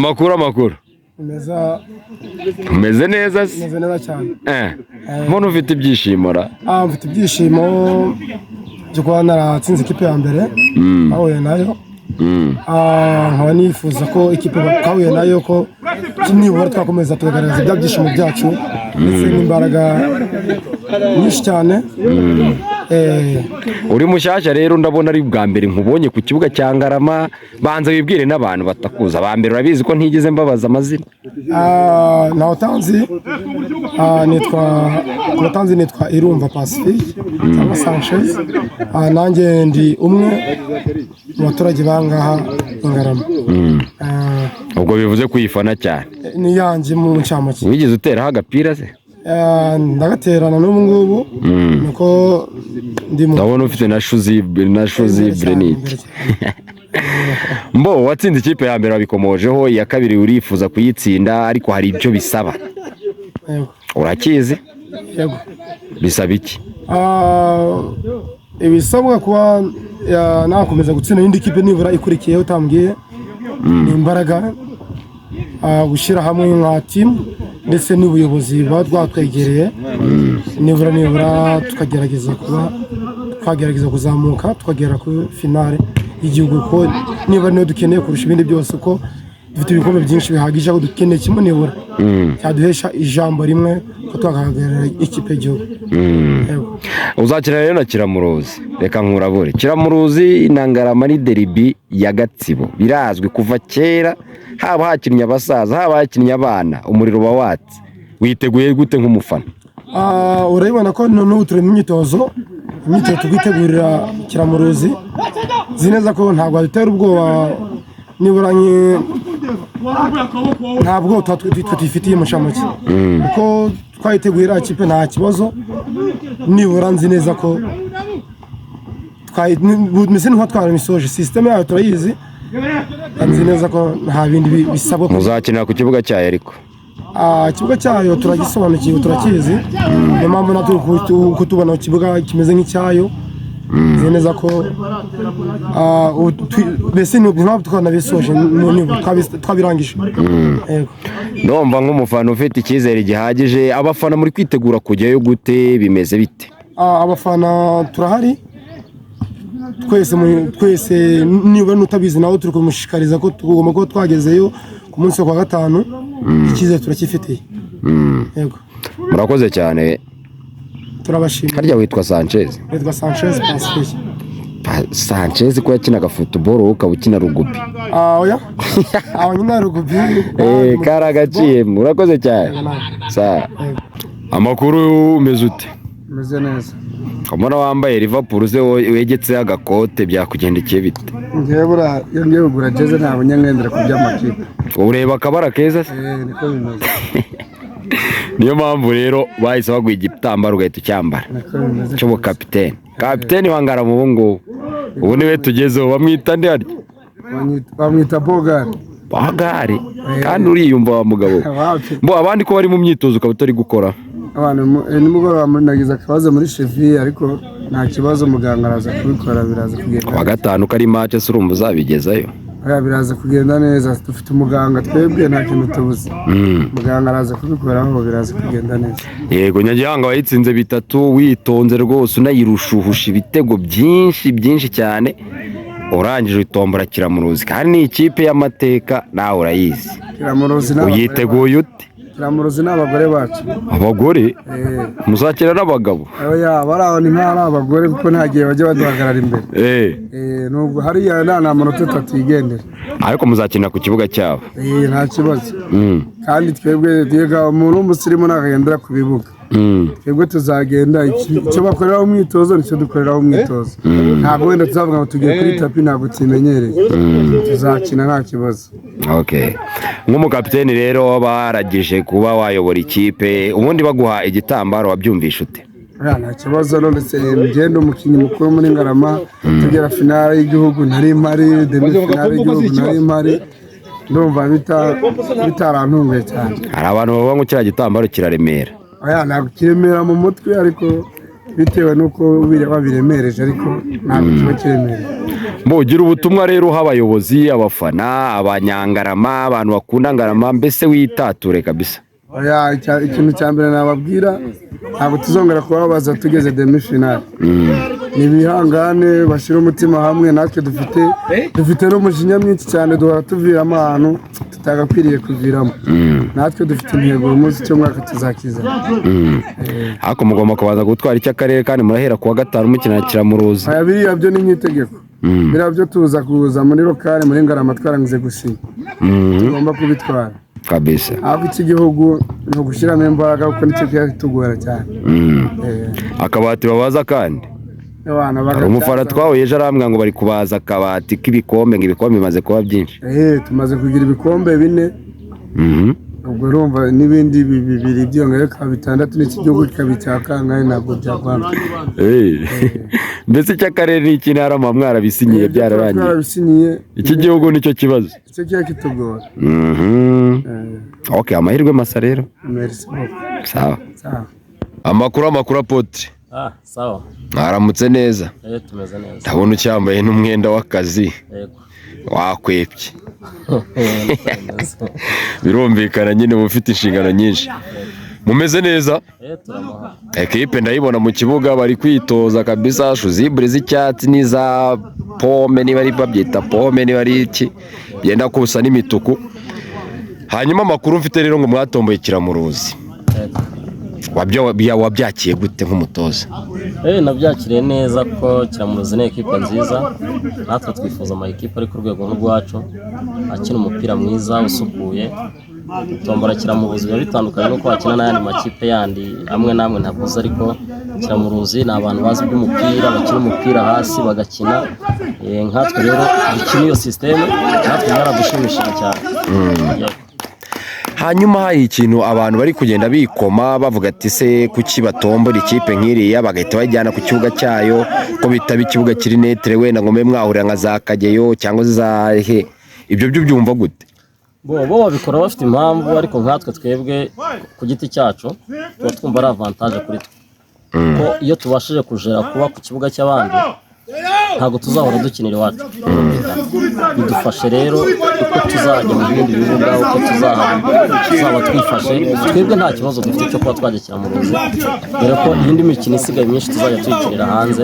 amakuru umeze neza se? Meze neza cyane. Mbona ufite ibyishimo ra? Mfite ibyishimo byo kuba naratsinze ikipe ya mbere ahuye nayo. Nkaba nifuza ko ikipe twahuye nayo ko nibura twakomeza tugaragaza ibya byishimo byacu ndetse n'imbaraga nyinshi cyane. Uri mushyashya rero ndabona ari bwa mbere nkubonye ku kibuga cya Ngarama, banza wibwire n'abantu batakuza. Ba mbere urabizi ko ntigeze mbabaza amazina. nitwa Irumva Pacifique cyangwa Sanchez. Nanjye ndi umwe mu baturage bangaha Ngarama. Ubwo bivuze kuyifana cyane. Ni yanjye mu ncamake. Wigeze uteraho agapira se? Ndagaterana n'ubu ngubu nuko ndimo. Ndabona ufite na shuzi Brenit. Mbo watsinze ikipe ya mbere wabikomojeho, iya kabiri urifuza kuyitsinda ariko hari ibyo bisaba. Urakizi? Yego. Bisaba iki? Ibisabwa kuba nakomeza gutsinda indi kipe nibura ikurikiyeho utambwiye. Ni imbaraga gushyira hamwe nka team ndetse n'ubuyobozi bwatwegereye nibura tukagerageza kuzamuka tukagera ku finale y'igihugu, ko niba niyo dukeneye kurusha ibindi byose, ko dufite ibikombe byinshi bihagije, aho dukeneye kimwe nibura cyaduhesha ijambo rimwe ko twahagarara ikipe y'igihugu. Uzakina rero na Kiramuruzi, reka nkurabure. Kiramuruzi na Ngarama ni derby ya Gatsibo, birazwi kuva kera, haba hakinnye abasaza haba hakinnye abana, umuriro watse. Witeguye gute nk'umufana? Urabibona ko n'ubu turi mu myitozo twitegurira Kiramuruzi. Zineza ko ntabwo dutera ubwoba, nibura ntabwo twifitiye mucamake kuko twayitegurira ikipe nta kibazo. Nibura nzi neza ko twameze nko twaramisoje, system yayo turayizi, nzi neza ko nta bindi bisabwa. Muzakinira ku kibuga cyayo ariko ikibuga cyayo turagisobanukiwe, turakizi, niyo mpamvu natwe kutubona ku kibuga kimeze nk'icyayo. Nzi neza ko mbese ntabwo twanabisoje, twabirangije. Ndumva nk'umufana ufite icyizere gihagije. Abafana muri kwitegura kujyayo gute, bimeze bite? Abafana turahari twese, niba nutabizi nawe turi kumushikariza ko tugomba kuba twagezeyo ku munsi wa gatanu. Icyizere turakifitiye. Yego, murakoze cyane. Turabashimira. Harya witwa Sanchez? Witwa Sanchez Pacifique. Sanchez ko yakinaga football, ukaba ukina rugby? Oya. Nyina rugby. Karagaciye. Murakoze cyane. Sa amakuru umeze ute? Meze neza. Kamona wambaye Liverpool ze wegetse agakote byakugendekeye bite? Ngebura yongeye kugura jeze nta bunyangendera ku by'amakipe. Ureba akabara keza se? Niko bimeze. Niyo mpamvu rero bahise baguha igitambaro ugahita ucyambara cyo kapiteni wa Ngarama. Ubu niwe tugezeho. Bamwita nde harya? Bamwita Bogari. Kandi uriyumva wa mugabo. Mbo abandi ko bari mu myitozo ukaba utari gukora? Nimugoroba nagize akabazo muri cheville, ariko nta kibazo, muganga araza kubikora, biraza kugenda. Wa gatanu kari match se urumva uzabigezayo? Biraza kugenda neza, dufite umuganga, twebwe nta kintu tubuze. Muganga araza kubikoraho, biraza kugenda neza. Yego, Nyagihanga wayitsinze 3 witonze rwose, unayirushuhusha ibitego byinshi cyane. Urangije utombora Kiramuruzi, kandi ni ikipe y'amateka, nawe urayizi. Kiramuruzi uyiteguye ute? Kiramuruzi n'abagore bacu. Abagore? Muzakira n'abagabo? Baraho ni nk'ari abagore kuko ntagiye bajya baduhagarara imbere. Nubwo hariya nta manota 3 yigendera. Ariko muzakina ku kibuga cyabo? Nta kibazo. Kandi twebwe diga umuntu w'umusirimu nakagendera ku bibuga. Twebwe tuzagenda icyo bakoreraho umwitozo nicyo dukoreraho umwitozo. Ntabwo wenda tuzavuga ngo tugiye kuri tapi, ntabwo tumenyereye. Tuzakina nta kibazo. Okay. Nk'umukapiteni rero baragije kuba wayobora ikipe, ubundi baguha igitambaro wabyumvisha ute? Nta kibazo, ndetse ngende umukinnyi mukuru muri Ngarama, tugera finale y'igihugu nari mpari, demi finale y'igihugu nari mpari. Ndumva bitarantunguye cyane. Hari abantu bavuga ngo kiriya gitambaro kiraremera. Ntabwo kiremera mu mutwe, ariko bitewe n'uko babiremereje, ariko ntabwo kiba kiremereye. Mbogira ubutumwa rero h'abayobozi, abafana, abanyangarama, abantu bakunda Ngarama, mbese witature kabisa. Oya, ikintu cya mbere nababwira ntabwo tuzongera kubabaza tugeze demi finale. Nibihangane bashyira umutima hamwe, natwe dufite n'umujinya mwinshi cyane, duhora tuviramo ahantu tutagakwiriye kuviramo. Natwe dufite intego uyu munsi cy'umwaka tuzakiza. Hako mugomba kubanza gutwara icy'akarere kandi murahera kuwa 5 mukina Kiramuruzi. Aya biriya byo ni nk'itegeko. Biriya byo tuza kuza muri lokale muri Ngarama twarangize gusinya. Tugomba kubitwara kabisa. Ako iki gihugu no gushyiramo imbaraga kuko nicyo cyatugora cyane. Akabati babaza kandi umufara twawe ejo arambwira ngo bari kubaza akabati k'ibikombe, ngo ibikombe bimaze kuba byinshi. Tumaze kugira ibikombe 4. Ubwo urumva n'ibindi bibiri byongeye ka 6 n'iki gihugu kikabicaka ngaye ntabwo byakwanga. Mbese icy'akarere n'iki ntara mwara bisinyiye byararangiye. Iki gihugu nicyo kibazo. Icyo kiya kitugora. Okay, amahirwe masa rero. Merci. Sawa. Sawa. Amakuru Apotre. Sawa. Mwaramutse neza. Tumeze neza. Ndabona ucyambaye n'umwenda w'akazi. Yego. Wakwepye. Birumvikana nyine mufite inshingano nyinshi. Mumeze neza? Turamuha. Ekipe ndayibona mu kibuga bari kwitoza kabisa, shuzibure z'icyatsi n'iza pome, niba ari babyita pome, niba ari iki byenda kusa n'imituku. Hanyuma amakuru mfite rero ngo mwatomboye Kiramuruzi. Wabyakiye gute nk'umutoza? Nabyakiriye neza ko Kiramuruzi ni ekipe nziza. Natwe twifuza ama ekipe ari ku rwego rwacu, akina umupira mwiza usukuye. Tombora Kiramuruzi biba bitandukanye nuko wakina n'ayandi makipe yandi amwe namwe ntavuze, ariko Kiramuruzi ni abantu bazi by'umupira, bakina umupira hasi bagakina. Nkatwe rero dukina iyo system, natwe yaradushimishije cyane. Hanyuma hari ikintu abantu bari kugenda bikoma bavuga ati se kuki batombora ikipe nk'iriya bagahita bajyana ku kibuga cyayo ko bitaba ikibuga kiri netre, wenda ngo mbe mwahurira nka za Kageyo cyangwa za he. Ibyo byo byumva gute? Bo babikora bafite impamvu, ariko nkatwe twebwe ku giti cyacu tuba twumva ari avantage kuri twe. Ko iyo tubashije kujera kuba ku kibuga cy'abandi ntabwo tuzahora dukinira iwacu. Bidufashe rero uko tuzajya mu bindi bibuga, uko tuzaba twifashe, twebwe nta kibazo dufite cyo kuba twajya Kiramuruzi, dore ko iyindi mikino isigaye myinshi tuzajya tuyikinira hanze.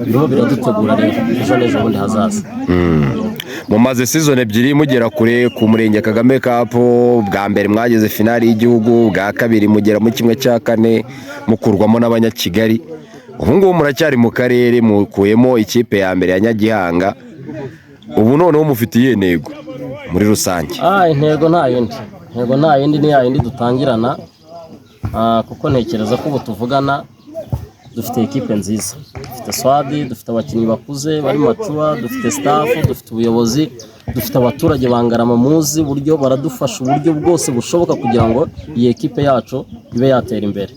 Birimo biradutegura rero ejo n'ejo bundi hazaza. Mumaze season 2 mugera kure ku Murenge Kagame Cup, bwa mbere mwageze finali y'igihugu, bwa kabiri mugera mu kimwe cya 4 mukurwamo n'Abanyakigali. Ubu ngubu muracyari mu karere, mukuyemo ikipe ya mbere ya Nyagihanga. Ubu noneho mufitiye intego muri rusange? Intego nta yindi ni yindi dutangirana, kuko ntekereza ko ubu tuvugana dufite ekipe nziza, dufite swadi, dufite abakinnyi bakuze bari macuwa, dufite staff, dufite ubuyobozi, dufite abaturage bangarama muzi buryo baradufasha uburyo bwose bushoboka kugira ngo iyi ekipe yacu ibe yatera imbere.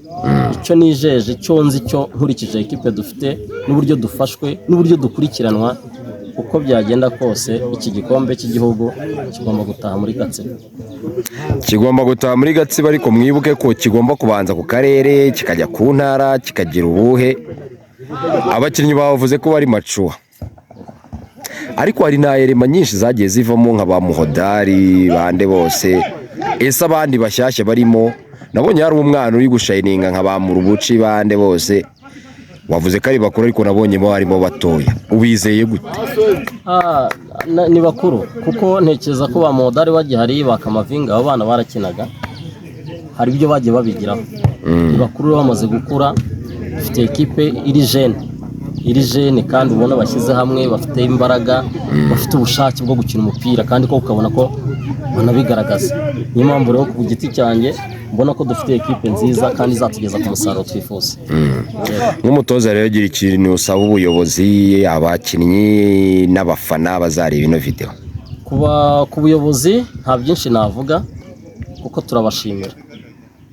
Icyo nijeje, icyo nzi cyo nkurikije ekipe dufite n'uburyo dufashwe n'uburyo dukurikiranwa, uko byagenda kose iki gikombe cy'igihugu kigomba gutaha muri Gatsibo. Ariko mwibuke ko kigomba kubanza ku karere kikajya ku ntara kikagira ubuhe. Abakinnyi bavuze ko bari macuwa, ariko hari na erema nyinshi zagiye zivamo nka ba Muhodari bande bose. Ese abandi bashyashya barimo, nabonye hari umwana uri gushayininga nka ba Murubuci bande bose. Wavuze ko ari bakuru ariko nabonyemo harimo batoya, ubizeye gute? Ni bakuru kuko ntekereza ko ba Muhodari bagihari, bakamavinga abo bana barakinaga, hari ibyo bagiye babigiraho. Ni bakuru bamaze gukura, dufite ekipe iri jene kandi ubona bashyize hamwe, bafite imbaraga, bafite ubushake bwo gukina umupira, kandi ko ukabona ko banabigaragaza. Niyo mpamvu rero ku giti cyanjye mbona ko dufite ekipe nziza kandi izatugeza ku musaruro twifuza. Nk'umutoza rero gira ikintu usaba ubuyobozi, abakinnyi n'abafana bazareba ino video? Ku buyobozi nta byinshi navuga kuko turabashimira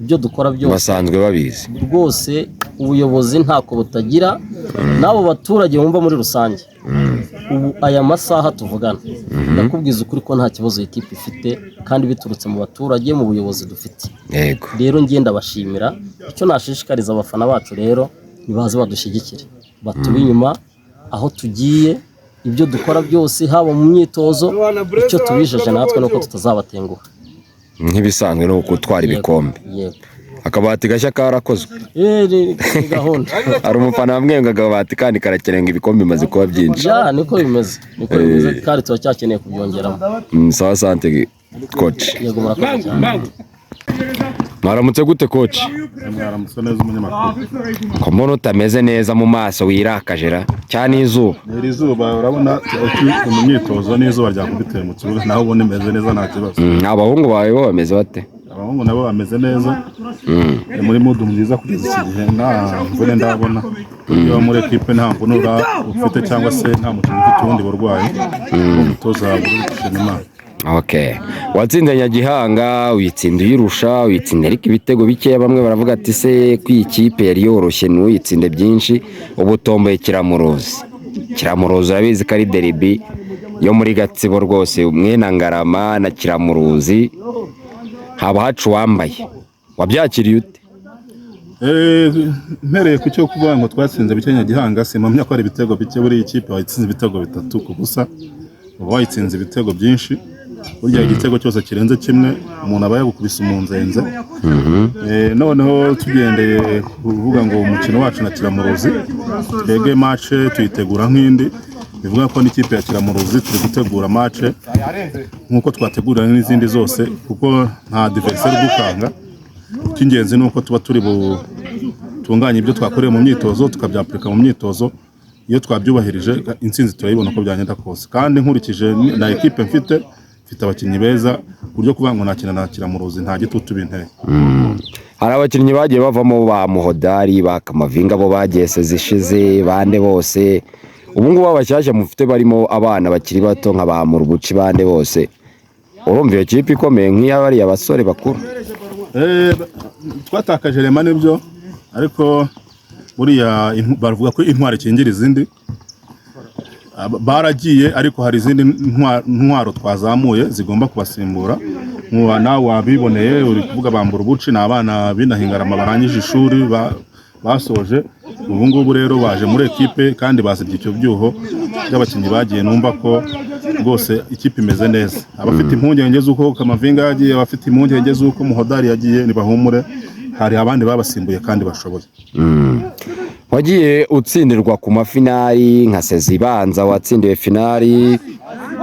ibyo dukora byose, basanzwe babizi rwose. Ubuyobozi ntako butagira, n'abo baturage bumva muri rusange. Ubu aya masaha tuvugana ndakubwiza ukuri ko nta kibazo ekipe ifite, kandi biturutse mu baturage, mu buyobozi dufite. Yego. Rero ngenda bashimira. Icyo nashishikariza abafana bacu rero, nibaze badushyigikire, batube inyuma aho tugiye, ibyo dukora byose haba mu myitozo icyo tubijeje natwe nuko tutazabatenguha nk'ibisanzwe no gutwara ibikombe. yego Akabati gashya karakozwe. ni gahunda Hari umufana wamwe ngo akabati kandi karakerenga ibikombe bimaze kuba byinshi. ya niko bimeze kandi turacyakeneye kubyongeramo. Sawa sante coach. Yego murakoze cyane. Mwaramutse gute coach? Mwaramutse neza umunyamakuru. Ko mbona utameze neza mu maso wirakajera cyane izuba. Iri zuba urabona mu myitozo n'izuba ryakubiteye mu kibuga naho ubona imeze neza nta kibazo. Abahungu bawe bo bameze bate? Abahungu nabo bameze neza. Muri mudu nziza kugeza iki gihe nta mvune ndabona. Iyo muri equipe nta mvune ufite cyangwa se nta mukinnyi ufite ubundi burwayi. Umutoza Imana. Okay. Watsinze Nyagihanga, uyitsinda uyirusha, uyitsinda ariko ibitego bike bamwe baravuga ati se kwikipe yari yoroshye n'uyitsinde byinshi ubu tomboye Kiramuruzi. Kiramuruzi urabizi ko ari derby yo muri Gatsibo rwose mwena Ngarama na Kiramuruzi haba hacu wambaye. Wabyakiriye ute? Mpereye ku cyo kuvuga ngo twatsinze bike Nyagihanga simamya ko ari ibitego bike buri ikipe wayitsinze ibitego 3 ku busa. Wayitsinze ibitego byinshi. Burya igitego cyose kirenze kimwe umuntu aba yagukubise umunzenze. Noneho tugendeye kuvuga ngo umukino wacu na Kiramuruzi twege match tuyitegura nk'indi bivuga ko n'ikipe ya Kiramuruzi turi gutegura match nkuko twategura n'izindi zose kuko nta adversaire dukanga. Cy'ingenzi nuko tuba turi tunganya ibyo twakoreye mu myitozo tukabyaplika mu myitozo. Iyo twabyubahirije intsinzi turayibona ko byagenda kose kandi nkurikije na equipe mfite abakinnyi beza buryo kuvuga ngo nakina na Kiramuruzi nta gitutu binteye. Hari abakinnyi bagiye bavamo ba Muhodari bakamavinga bo bagese zishize bande bose ubu ngubu abashyashya mufite barimo abana bakiri bato nka ba Murubuci bande bose urumva iyo kipe ikomeye nk'iyabari abasore bakuru. Twatakaje rema nibyo ariko buriya baravuga ko intwari kingira izindi baragiye ariko hari izindi ntwaro twazamuye zigomba kubasimbura. Nawe wabiboneye uri kuvuga bambura ubuci n'abana binahingarama barangije ishuri basoje ubu ngubu rero baje muri equipe kandi bazibye icyo byuho by'abakinnyi bagiye numva ko rwose ikipe imeze neza. Abafite impungenge z'uko Kamavinga yagiye abafite impungenge z'uko Muhodari yagiye nibahumure hari abandi babasimbuye kandi bashoboye. Wagiye utsindirwa ku mafinali nka Sezibanza watsindiwe finali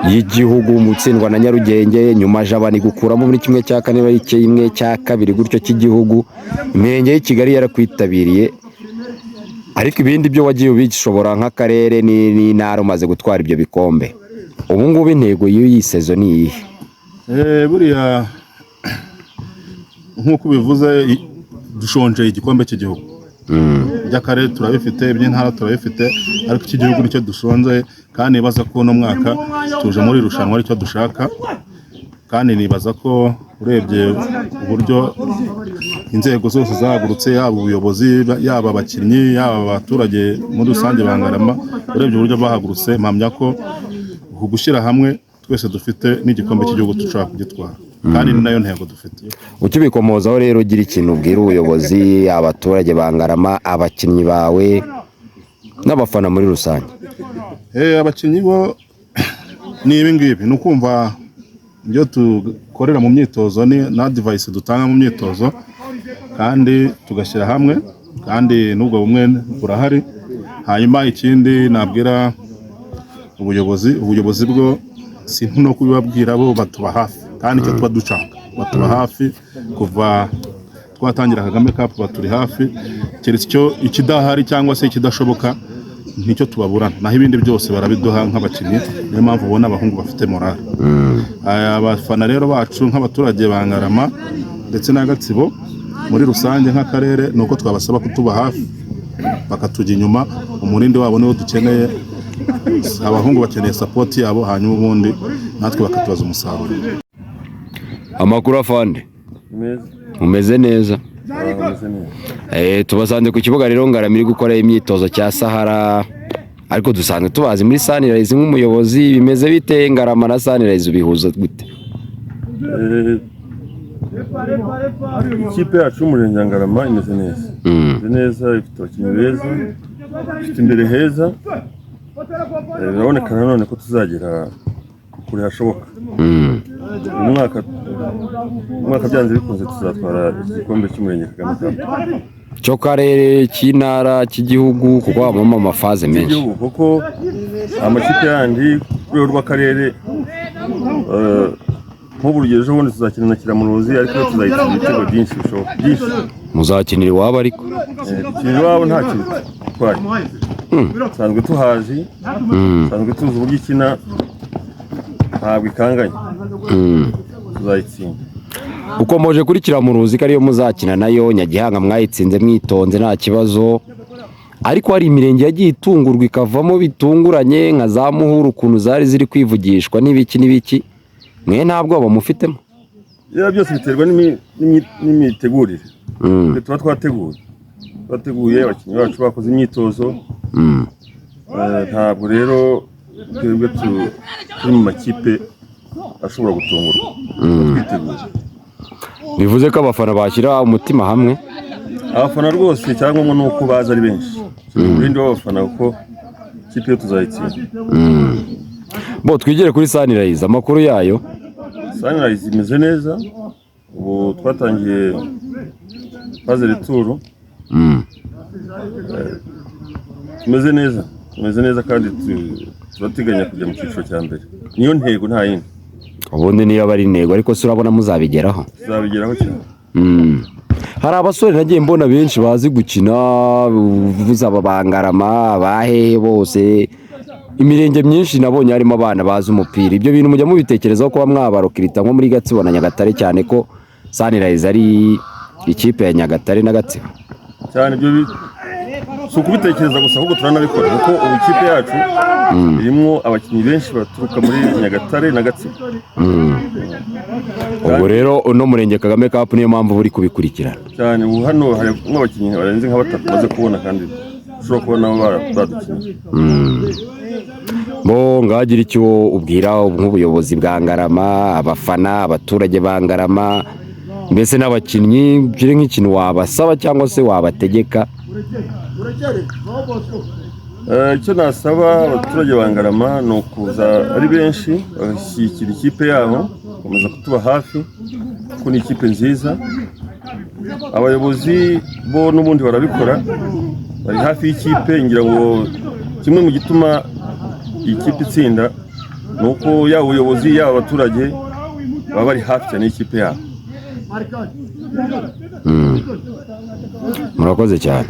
y'igihugu mutsindwa na Nyarugenge nyuma Jabani gukuramo muri kimwe cya kane bari kimwe cya kabiri gutyo cy'igihugu Menge y'Kigali yarakwitabiriye ariko ibindi byo wagiye ubishobora nk'akarere ni ntara umaze gutwara ibyo bikombe. Ubu ngubu intego y'iyi season ni iyihe? Buriya nk'uko bivuze dushonje igikombe cy'igihugu. By'akarere turabifite iby'intara turabifite ariko iki gihugu nicyo dushonze kandi nibaza ko no mwaka tuje muri rushanwa aricyo dushaka kandi nibaza ko urebye uburyo inzego zose zahagurutse yaba ubuyobozi yaba abakinnyi yaba abaturage muri rusange bangarama urebye uburyo bahagurutse mpamya ko gushyira hamwe twese dufite n'igikombe cy'igihugu dushaka kugitwara kandi ni nayo ntego dufite. Ukibikomozaho rero ugira ikintu ubwira ubuyobozi abaturage bangarama abakinnyi bawe n'abafana muri rusange. Abakinnyi bo ni ibi ngibi ni ukumva ibyo dukorera mu myitozo na advice dutanga mu myitozo kandi tugashyira hamwe kandi n'ubwo bumwe burahari. Hanyuma ikindi nabwira ubuyobozi bwo si no kubibabwira bo batuba hafi kandi icyo tuba dushaka batuba hafi kuva twatangira Kagame Cup baturi hafi keretse icyo ikidahari cyangwa se ikidashoboka nicyo tubaburana naho ibindi byose barabiduha nk'abakinnyi. Niyo mpamvu ubona abahungu bafite morale. Abafana rero bacu nk'abaturage bangarama ndetse na Gatsibo muri rusange nk'akarere nuko twabasaba kutuba hafi bakatujya inyuma umurindi wabo niwo dukeneye. Abahungu bakeneye support yabo hanyuma ubundi natwe bakatubaza umusaruro. Amakuru afande umeze neza? Tubasanze ku kibuga rero Ngarama iri gukora imyitozo cya Sahara ariko dusanzwe tubazi muri Sunrise nk'umuyobozi bimeze bite Ngarama na Sunrise ubihuza gute? Ikipe yacu y'Umurenge wa Ngarama imeze neza. Imeze neza ifite abakinnyi beza ifite imbere heza biraboneka nanone ko tuzagera kure hashoboka. Uyu mwaka byanze bikunze tuzatwara igikombe cy'Umurenge Kagame Cup. cyo karere cy'intara cy'igihugu kuko habamo amafaze menshi Igihugu kuko amakipe yandi ku rwego rw'akarere nk'ubu urugero ejo bundi tuzakina na Kiramuruzi ariko tuzayitsinda ibitego byinshi bishoboka byinshi. muzakinira iwabo ariko Ikintu iwabo nta kintu twari sanzwe tuhazi sanzwe tuzi uburyo ikina ntabwo ikanganye tuzayitsinda. uko moje kuri Kiramuruzi ko ariyo muzakina nayo Nyagihanga mwayitsinze mwitonze nta kibazo ariko hari imirenge yagiye itungurwa ikavamo bitunguranye nka za Muhuru ukuntu zari ziri kwivugishwa n'ibiki mwe ntabwo bamufitemo byose biterwa n'imitegurire tuba twateguye abakinnyi bacu bakoze imyitozo ntabwo rero twebwe turi mu makipe ashobora gutungurwa twiteguye. bivuze ko abafana bashyira umutima hamwe Abafana rwose cyangwa ni uko baza ari benshi urinde w'abafana kuko ikipe yo tuzayitsinda. bo twigere kuri Sunrise amakuru yayo. Sunrise imeze neza ubu twatangiye faze returu tumeze neza kandi turateganya kujya mu cyiciro cya mbere niyo ntego nta yindi. ubundi niyo aba ari intego ariko se urabona muzabigeraho cyane. hari abasore nagiye mbona benshi bazi gukina uvuze aba Bangarama abahehe bose imirenge myinshi nabonye harimo abana bazi umupira ibyo bintu mujya mubitekerezaho kuba mwabarokirita nko muri Gatsibo na Nyagatare cyane ko Sunrise ari ikipe ya Nyagatare na Gatsibo cyane ibyo si ukubitekereza gusa ahubwo turanabikora kuko ubu ikipe yacu irimo abakinnyi benshi baturuka muri Nyagatare na Gatsibo. ubwo rero uno Murenge Kagame Cup niyo mpamvu buri kubikurikirana cyane ubu hano harimo abakinnyi barenze nka batatu baze kubona kandi ushobora kubona nabo badukinnye. bo ngagira icyo ubwira nk'ubuyobozi bwa Ngarama abafana abaturage ba Ngarama mbese n'abakinnyi biri nk'ikintu wabasaba cyangwa se wabategeka. Icyo nasaba abaturage ba Ngarama ni ukuza ari benshi bagashyigikira ikipe yabo bakomeza kutuba hafi kuko ni ikipe nziza. Abayobozi bo n'ubundi barabikora bari hafi y'ikipe ngira ngo kimwe mu gituma iyi kipe itsinda ni uko yaba ubuyobozi yaba abaturage baba bari hafi cyane y'ikipe yabo. murakoze cyane.